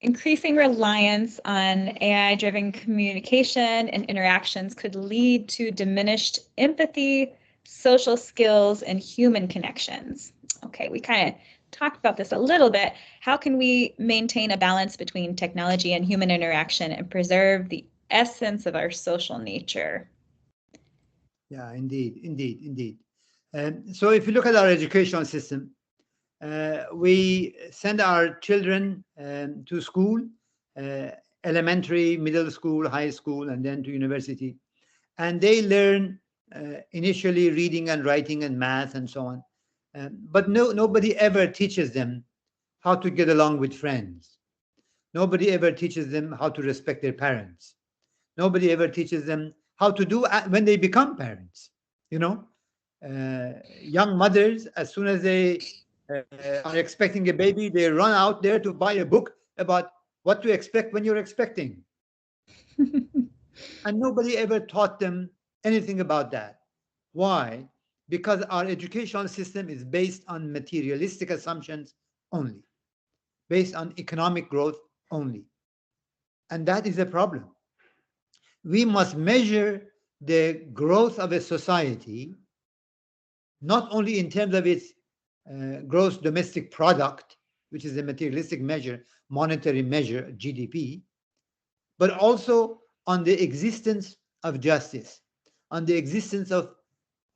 Increasing reliance on AI-driven communication and interactions could lead to diminished empathy, social skills, and human connections. Okay, we kind of talked about this a little bit. How can we maintain a balance between technology and human interaction and preserve the essence of our social nature? Yeah, indeed, indeed, indeed. So if you look at our educational system, we send our children to school, uh, elementary, middle school, high school, and then to university. And they learn initially reading and writing and math and so on. But nobody ever teaches them how to get along with friends. Nobody ever teaches them how to respect their parents. Nobody ever teaches them how to do when they become parents. You know, young mothers, as soon as they are expecting a baby, they run out there to buy a book about what to expect when you're expecting. And nobody ever taught them anything about that. Why? Because our educational system is based on materialistic assumptions only, based on economic growth only. And that is a problem. We must measure the growth of a society not only in terms of its gross domestic product, which is a materialistic measure, monetary measure, GDP, but also on the existence of justice, on the existence of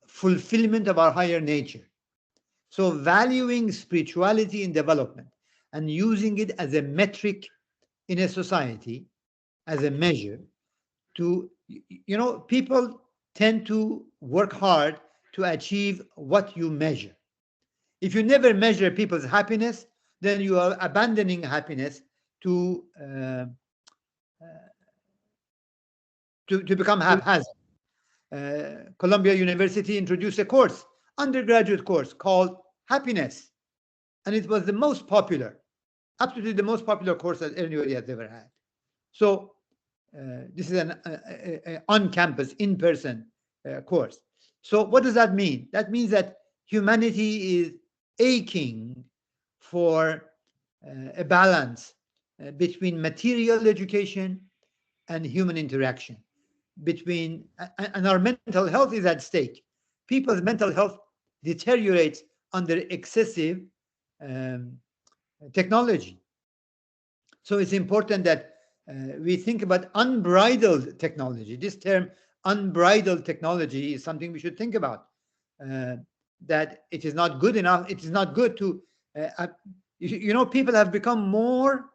fulfillment of our higher nature. So, valuing spirituality in development and using it as a metric in a society, as a measure to, people tend to work hard to achieve what you measure. If you never measure people's happiness, then you are abandoning happiness to to become haphazard. Columbia University introduced a course, undergraduate course called Happiness, and it was the most popular, absolutely the most popular course that anybody has ever had. So this is an on-campus, in-person course. So what does that mean? That means that humanity is aching for a balance between material education and human interaction, and our mental health is at stake. People's mental health deteriorates under excessive um, technology. So it's important that we think about unbridled technology. This term, unbridled technology, is something we should think about. Uh, that it is not good enough. It is not good to, people have become more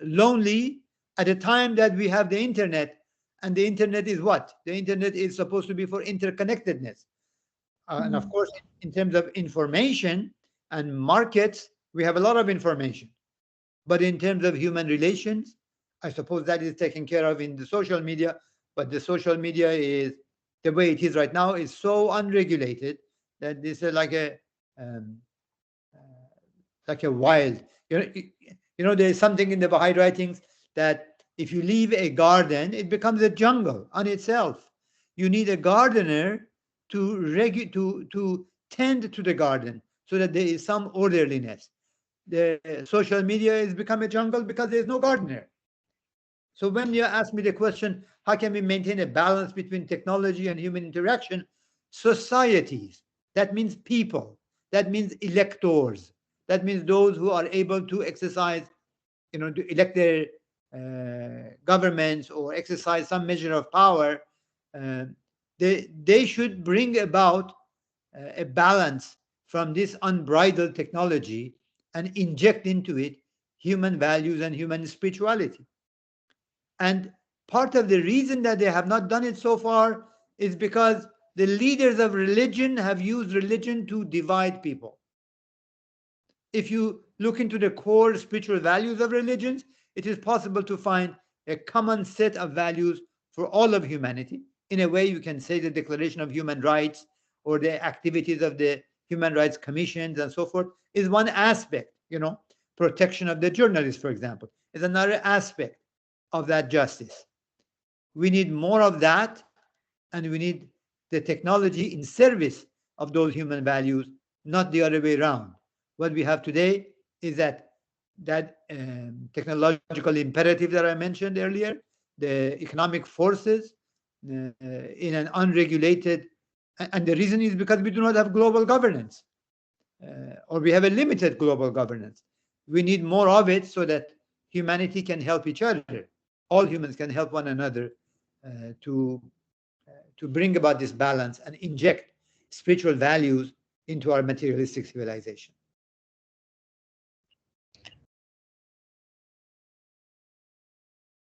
lonely at a time that we have the internet. And the internet is what? The internet is supposed to be for interconnectedness. And of Mhm. course, in terms of information and markets, we have a lot of information. But in terms of human relations, I suppose that is taken care of in the social media. But the social media is the way it is right now is so unregulated that this is um, like a wild. There is something in the Baha'i writings that if you leave a garden, it becomes a jungle on itself. You need a gardener to tend to the garden so that there is some orderliness. The social media has become a jungle because there's no gardener. So when you ask me the question, how can we maintain a balance between technology and human interaction? Societies, that means people, that means electors, that means those who are able to exercise, to elect their governments or exercise some measure of power. Uh, they should bring about a balance from this unbridled technology and inject into it human values and human spirituality. And part of the reason that they have not done it so far is because the leaders of religion have used religion to divide people. If you look into the core spiritual values of religions, it is possible to find a common set of values for all of humanity. In a way, you can say the Declaration of Human Rights or the activities of the Human Rights Commissions and so forth is one aspect. Protection of the journalists, for example, is another aspect of that justice. We need more of that, and we need the technology in service of those human values, not the other way around. What we have today is that that technological imperative that I mentioned earlier, the economic forces in an unregulated, and the reason is because we do not have global governance, or we have a limited global governance. We need more of it so that humanity can help each other. All humans can help one another to bring about this balance and inject spiritual values into our materialistic civilization.